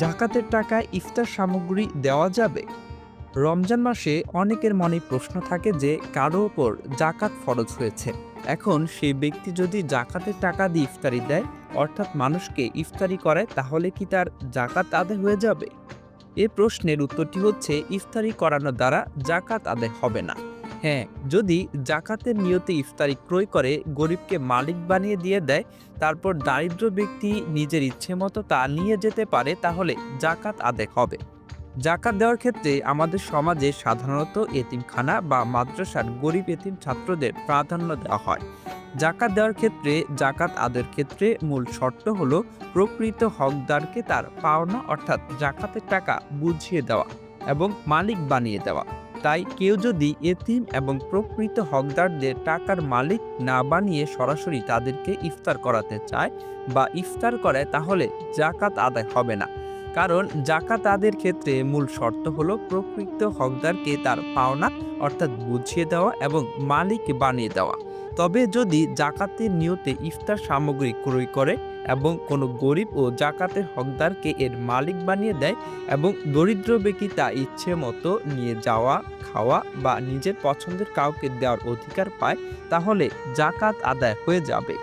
জাকাতের টাকায় ইফতার সামগ্রী দেওয়া যাবে? রমজান মাসে অনেকের মনে প্রশ্ন থাকে যে কারো ওপর জাকাত ফরজ হয়েছে। এখন সেই ব্যক্তি যদি জাকাতের টাকা দিয়ে ইফতারি দেয়, অর্থাৎ মানুষকে ইফতারি করে, তাহলে কি তার জাকাত আদায় হয়ে যাবে? এ প্রশ্নের উত্তরটি হচ্ছে ইফতারি করানো দ্বারা জাকাত আদায় হবে না। হ্যাঁ, যদি জাকাতের নিয়তে ইফতারি ক্রয় করে গরিবকে মালিক বানিয়ে দিয়ে দেয়, তারপর দারিদ্র ব্যক্তি নিজের ইচ্ছে মতো তা নিয়ে যেতে পারে, তাহলে জাকাত আদায় হবে। জাকাত দেওয়ার ক্ষেত্রে আমাদের সমাজে সাধারণত এতিমখানা বা মাদ্রাসার গরিব এতিম ছাত্রদের প্রাধান্য দেওয়া হয়। জাকাত দেওয়ার ক্ষেত্রে জাকাত আদায়ের ক্ষেত্রে মূল শর্ত হলো প্রকৃত হকদারকে তার পাওনা অর্থাৎ জাকাতের টাকা বুঝিয়ে দেওয়া এবং মালিক বানিয়ে দেওয়া। তাই কেউ যদি এতিম এবং প্রকৃত হকদারদের টাকার মালিক না বানিয়ে সরাসরি তাদেরকে ইফতার করাতে চায় বা ইফতার করে, তাহলে জাকাত আদায় হবে না। কারণ জাকাত আদায়ের ক্ষেত্রে মূল শর্ত হলো প্রকৃত হকদারকে তার পাওনা অর্থাৎ বুঝিয়ে দেওয়া এবং মালিক বানিয়ে দেওয়া। তবে যদি জাকাতের নিয়তে ইফতার সামগ্রী ক্রয় করে এবং কোনো গরিব ও জাকাতের হকদারকে এর মালিক বানিয়ে দেয় এবং দরিদ্র ব্যক্তি তা ইচ্ছে মতো নিয়ে যাওয়া, খাওয়া বা নিজের পছন্দের কাউকে দেওয়ার অধিকার পায়, তাহলে জাকাত আদায় হয়ে যাবে।